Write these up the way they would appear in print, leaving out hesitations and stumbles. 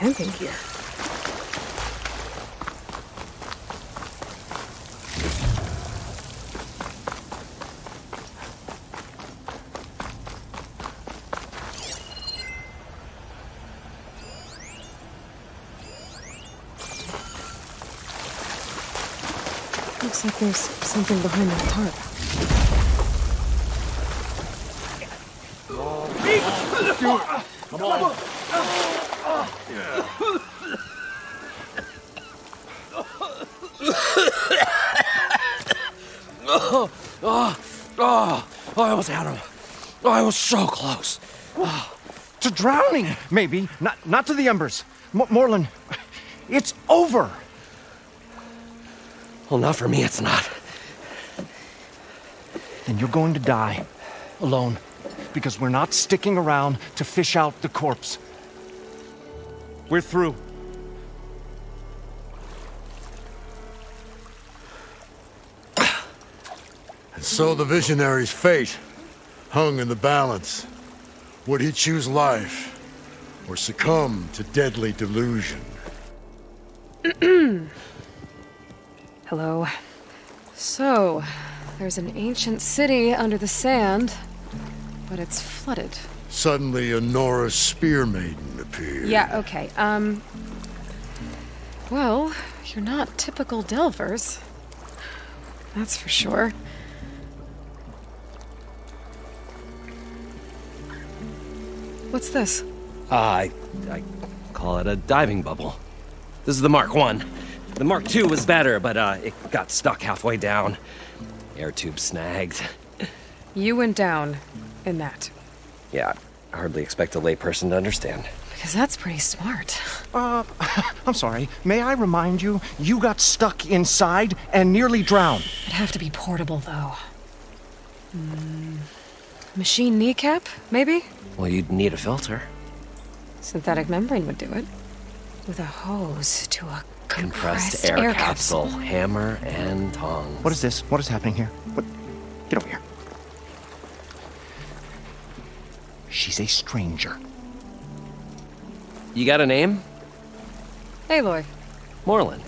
camping gear. Looks like there's something behind that tarp. Come on. I almost had him. I was so close. To drowning, maybe. Not to the embers. Moreland, it's over. Well, not for me, it's not. Then you're going to die. Alone. Because we're not sticking around to fish out the corpse. We're through. And so the visionary's fate hung in the balance. Would he choose life or succumb to deadly delusion? Hello. So, there's an ancient city under the sand, but it's flooded. Suddenly, a Norse spear maiden appeared. Yeah, okay. Well, you're not typical Delvers. That's for sure. What's this? I call it a diving bubble. This is the Mark I. The Mark II was better, but it got stuck halfway down. Air tube snagged. You went down in that. Yeah, I hardly expect a layperson to understand. Because that's pretty smart. I'm sorry. May I remind you, you got stuck inside and nearly drowned. It'd have to be portable, though. Machine kneecap, maybe? Well, you'd need a filter. Synthetic membrane would do it. With a hose to a compressed air capsule. Hammer and tongs. What is this? What is happening here? What? Get over here. She's a stranger. You got a name? Aloy. Moreland.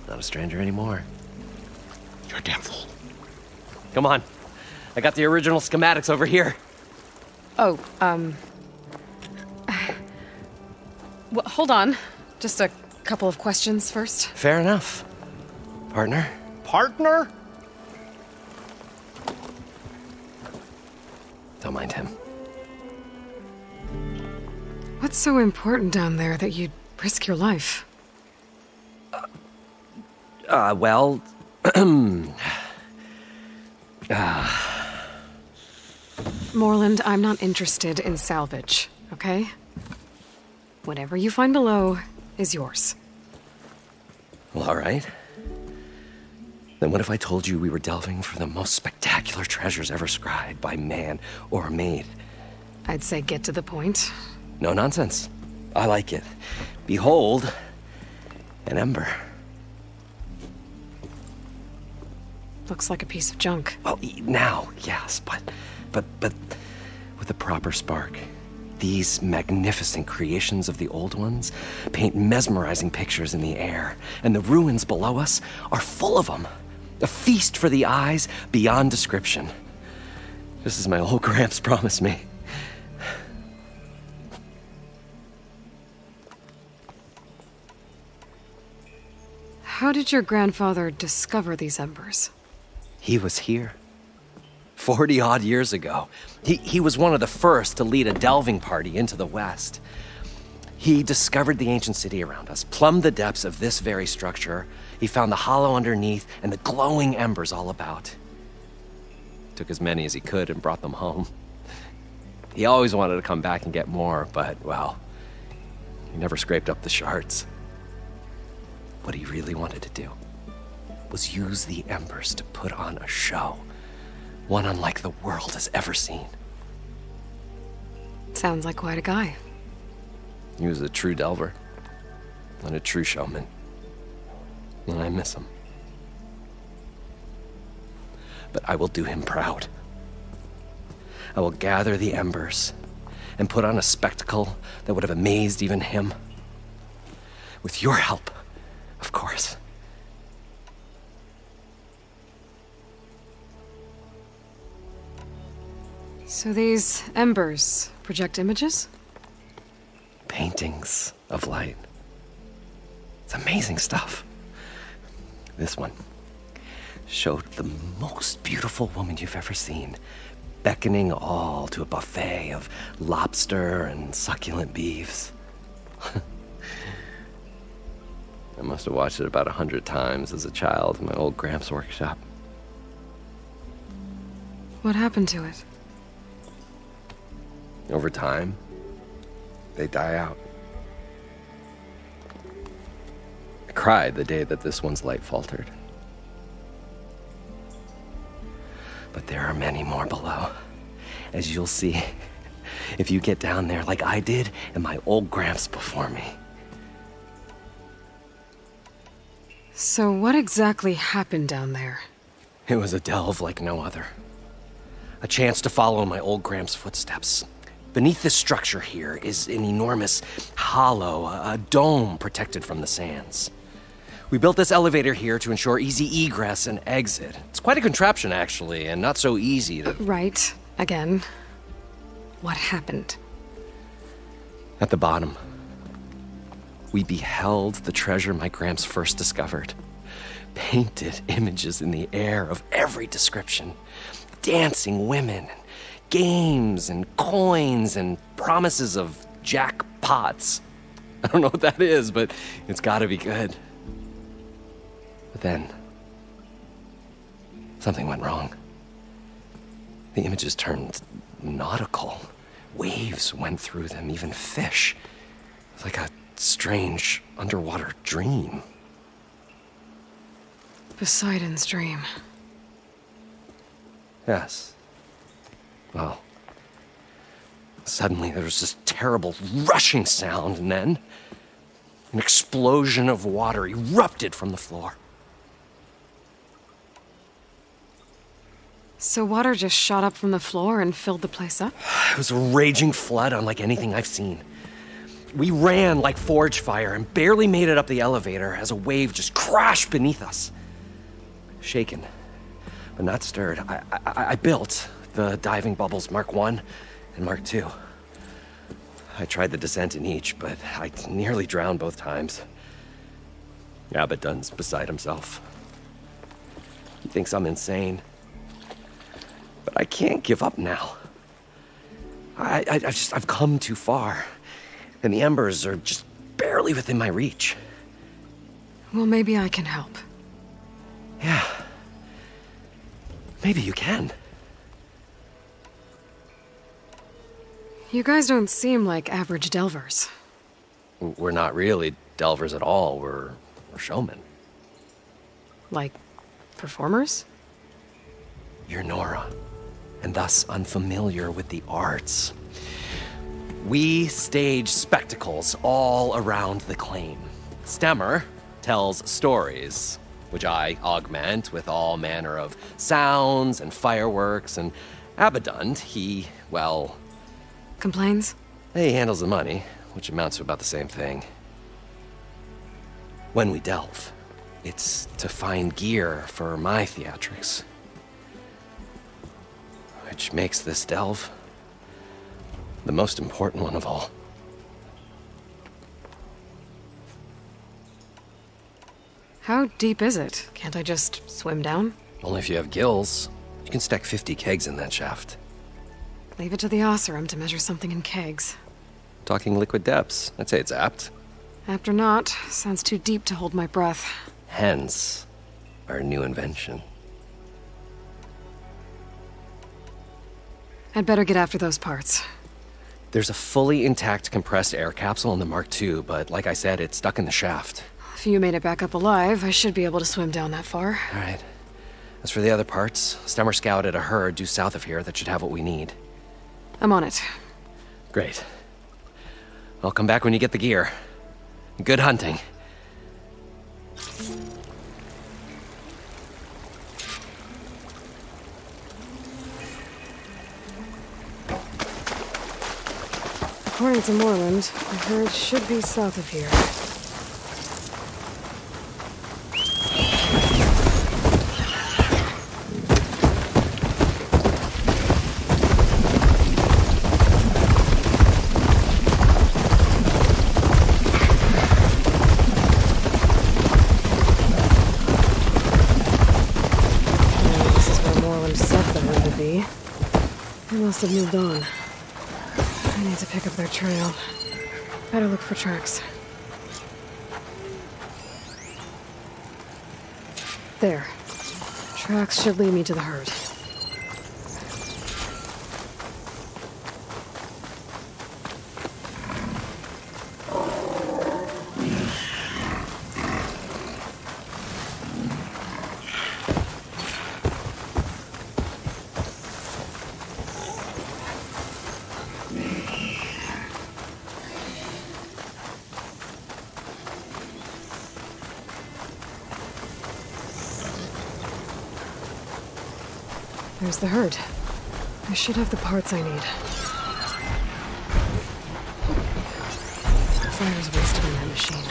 Not a stranger anymore. You're a damn fool. Come on. I got the original schematics over here. Oh, well, hold on. Just a couple of questions first. Fair enough. Partner? Partner? Don't mind him. What's so important down there that you'd risk your life? Well... Moreland, I'm not interested in salvage, okay? Whatever you find below is yours. Well, all right. Then what if I told you we were delving for the most spectacular treasures ever scribed by man or maid? I'd say get to the point. No nonsense. I like it. Behold, an ember. Looks like a piece of junk. Well, now, yes, but with a proper spark. These magnificent creations of the old ones paint mesmerizing pictures in the air, and the ruins below us are full of them. A feast for the eyes beyond description. Just as my old Gramps promised me. How did your grandfather discover these embers? He was here. 40-odd years ago. He was one of the first to lead a delving party into the West. He discovered the ancient city around us, plumbed the depths of this very structure. He found the hollow underneath and the glowing embers all about. Took as many as he could and brought them home. He always wanted to come back and get more, but, well, he never scraped up the shards. What he really wanted to do was use the embers to put on a show. One unlike the world has ever seen. Sounds like quite a guy. He was a true delver, and a true showman. And I miss him. But I will do him proud. I will gather the embers and put on a spectacle that would have amazed even him. With your help, of course. So these embers project images? Paintings of light. It's amazing stuff. This one showed the most beautiful woman you've ever seen, beckoning all to a buffet of lobster and succulent beefs. I must have watched it about 100 times as a child in my old Gramps' workshop. What happened to it? Over time, they die out. I cried the day that this one's light faltered. But there are many more below, as you'll see if you get down there like I did and my old Gramps before me. So what exactly happened down there? It was a delve like no other. A chance to follow in my old Gramps' footsteps. Beneath this structure here is an enormous hollow, a dome protected from the sands. We built this elevator here to ensure easy egress and exit. It's quite a contraption, actually, and not so easy to... Right. Again. What happened? At the bottom, we beheld the treasure my Gramps first discovered. Painted images in the air of every description. Dancing women, games and coins and promises of jackpots. I don't know what that is, but it's gotta be good. But then, something went wrong. The images turned nautical. Waves went through them, even fish. It was like a strange underwater dream. Poseidon's dream. Yes. Well, suddenly there was this terrible rushing sound, and then an explosion of water erupted from the floor. So water just shot up from the floor and filled the place up? It was a raging flood unlike anything I've seen. We ran like forge fire and barely made it up the elevator as a wave just crashed beneath us. Shaken, but not stirred, I built the diving bubbles Mark I and Mark II. I tried the descent in each, but I nearly drowned both times. Abaddon's beside himself. He thinks I'm insane. But I can't give up now. I've come too far. And the embers are just barely within my reach. Well, maybe I can help. Yeah. Maybe you can. You guys don't seem like average delvers. We're not really delvers at all. We're showmen. Like, performers? You're Nora, and thus unfamiliar with the arts. We stage spectacles all around the claim. Stemmer tells stories, which I augment with all manner of sounds and fireworks, and Abaddon, he, well... Complains? He handles the money, which amounts to about the same thing. When we delve, it's to find gear for my theatrics. Which makes this delve the most important one of all. How deep is it? Can't I just swim down? Only if you have gills. You can stack 50 kegs in that shaft. Leave it to the Oseram to measure something in kegs. Talking liquid depths, I'd say it's apt. Apt or not, sounds too deep to hold my breath. Hence, our new invention. I'd better get after those parts. There's a fully intact compressed air capsule in the Mark II, but like I said, it's stuck in the shaft. If you made it back up alive, I should be able to swim down that far. All right. As for the other parts, Stemmer scouted a herd due south of here that should have what we need. I'm on it. Great. I'll come back when you get the gear. Good hunting. according to Moreland, the herd should be south of here. This is where Moreland said the herd would be. They must have moved on. I need to pick up their trail. Better look for tracks. There. Tracks should lead me to the herd. There's the herd. I should have the parts I need. Fire's wasted on that machine.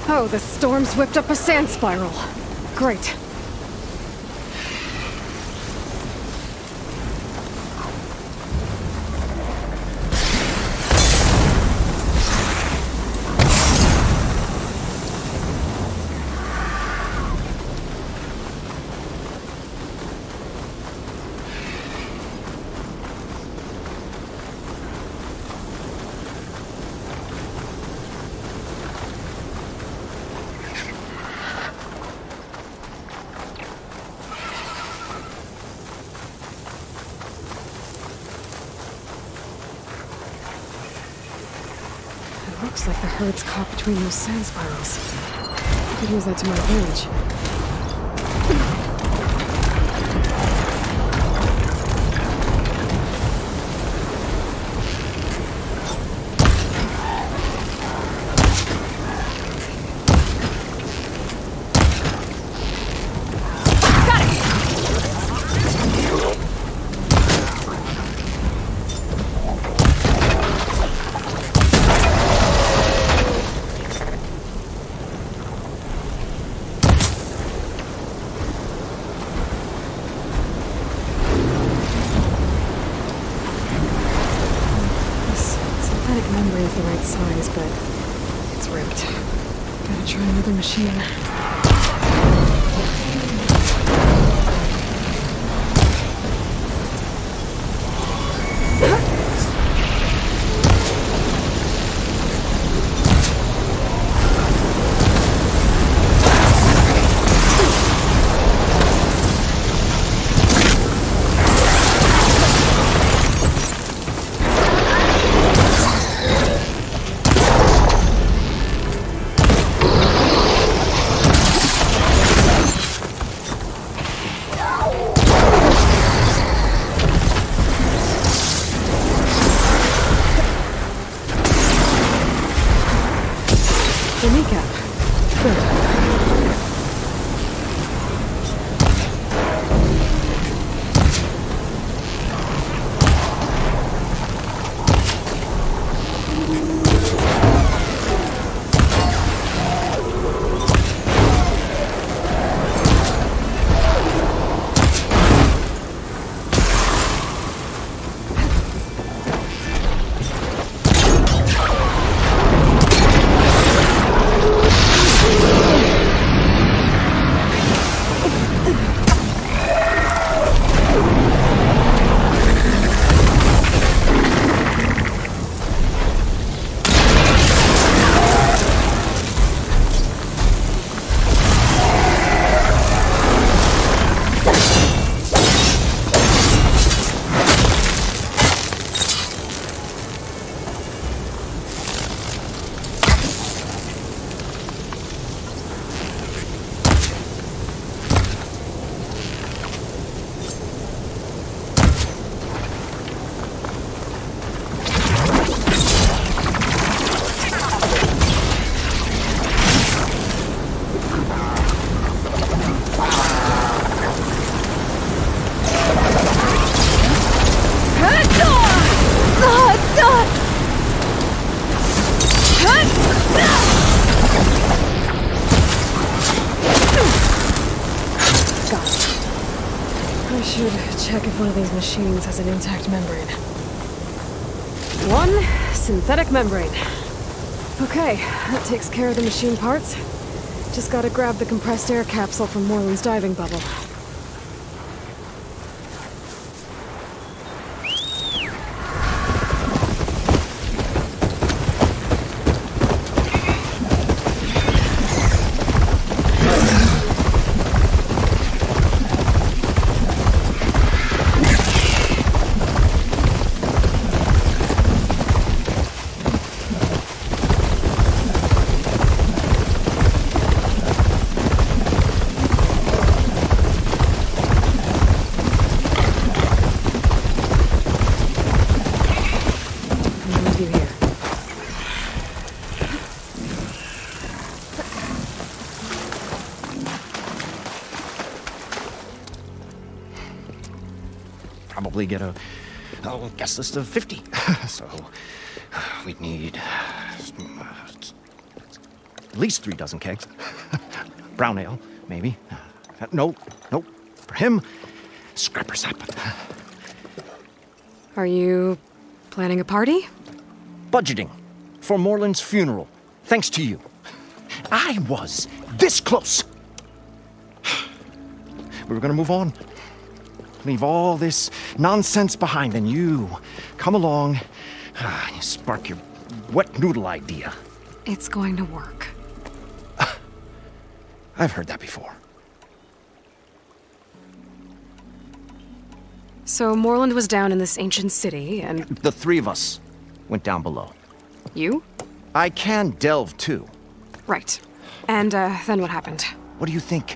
Oh, the storm's whipped up a sand spiral. Great. Looks like the herd's caught between those sand spirals. I could use that to my advantage. Membrane's the right size, but it's ripped. Gotta try another machine. Got it. I should check if one of these machines has an intact membrane. One synthetic membrane. Okay, that takes care of the machine parts. Just gotta grab the compressed air capsule from Moreland's diving bubble. Probably get a guest list of 50. So we'd need at least 3 dozen kegs. Brown ale, maybe. No. For him, scrapper sap. Are you planning a party? Budgeting for Moreland's funeral, thanks to you. I was this close. We were gonna move on. Leave all this nonsense behind, and you come along, you spark your wet noodle idea. It's going to work. I've heard that before. So Moreland was down in this ancient city, and... The 3 of us went down below. You? I can delve, too. Right. And, then what happened? What do you think?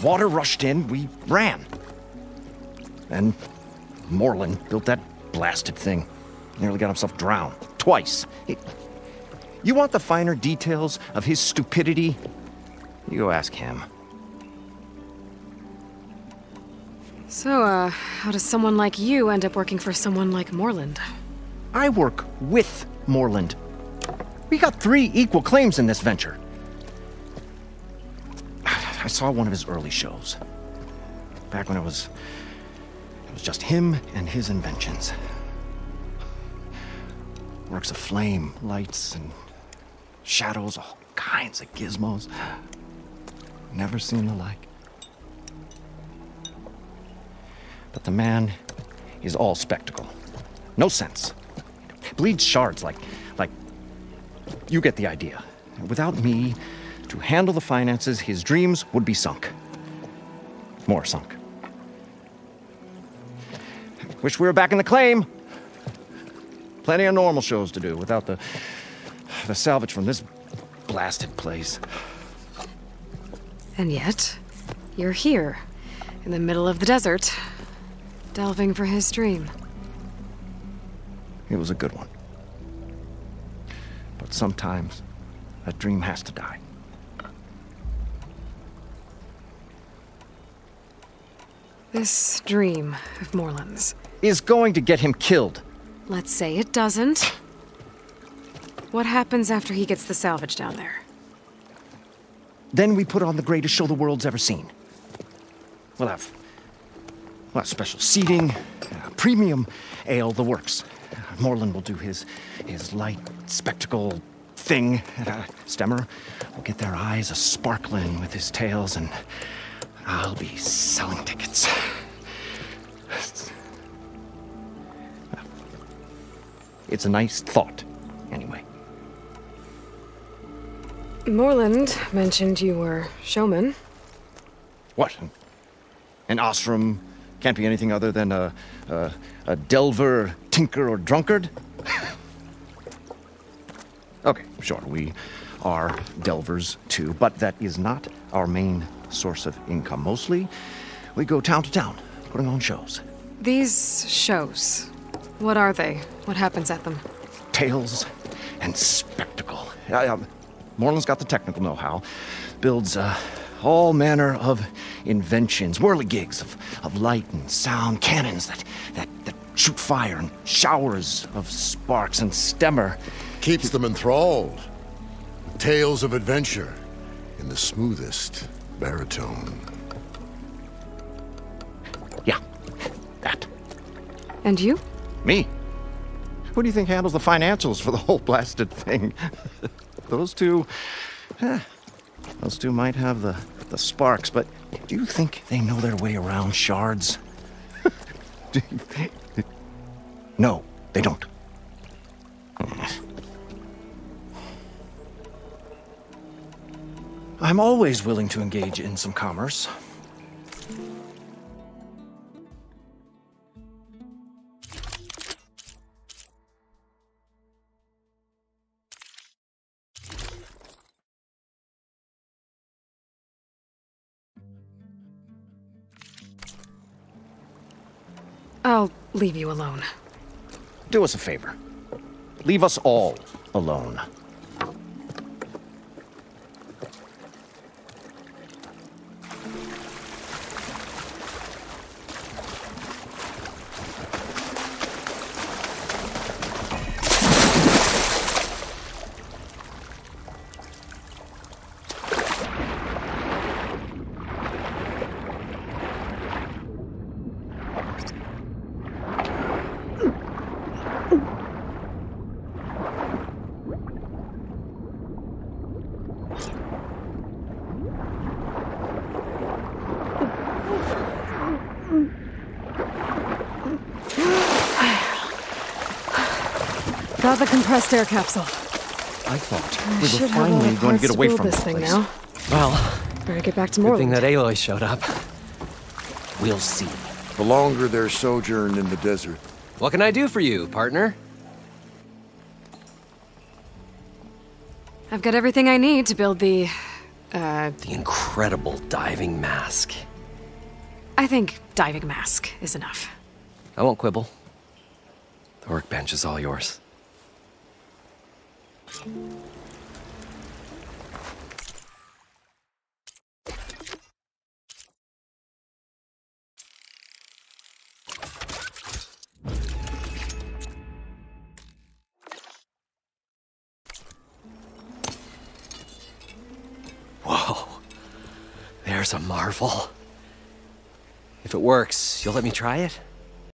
Water rushed in, we ran. And Moreland built that blasted thing. Nearly got himself drowned. Twice. You want the finer details of his stupidity? You go ask him. So, how does someone like you end up working for someone like Moreland? I work with Moreland. We got 3 equal claims in this venture. I saw one of his early shows. Back when it was just him and his inventions. Works of flame, lights, and shadows, all kinds of gizmos. Never seen the like. But the man is all spectacle. No sense. Bleeds shards like... You get the idea. Without me to handle the finances, his dreams would be sunk. More sunk. Wish we were back in the claim. Plenty of normal shows to do without the salvage from this blasted place. And yet, you're here, in the middle of the desert, delving for his dream. It was a good one. But sometimes, a dream has to die. This dream of Moreland's Is going to get him killed. Let's say it doesn't. What happens after he gets the salvage down there? Then we put on the greatest show the world's ever seen. We'll have special seating, premium ale, the works. Moreland will do his light spectacle thing. Stemmer will get their eyes a-sparkling with his tales, and I'll be selling tickets. It's a nice thought, anyway. Moreland mentioned you were showman. What? An ostrom can't be anything other than a delver, tinker, or drunkard? Okay, sure, we are delvers too, but that is not our main source of income. Mostly, we go town to town, putting on shows. These shows, what are they? What happens at them? Tales and spectacle. Moreland's got the technical know-how. Builds all manner of inventions, whirligigs of light and sound, cannons that shoot fire, and showers of sparks, and Stemmer Keeps them enthralled. Tales of adventure in the smoothest baritone. And you? Me? Who do you think handles the financials for the whole blasted thing? Those two... those two might have the sparks, but do you think they know their way around shards? No, they don't. I'm always willing to engage in some commerce. I'll leave you alone. Do us a favor. Leave us all alone. Got the compressed air capsule. I thought I we should were have all finally the going to parts get away build from this this thing place. now. Well, Better get back to good thing Moreland. that Aloy showed up. We'll see. The longer their sojourn in the desert, What can I do for you, partner? I've got everything I need to build the... The incredible diving mask. I think diving mask is enough. I won't quibble. The workbench is all yours. Whoa. There's a marvel. If it works, you'll let me try it?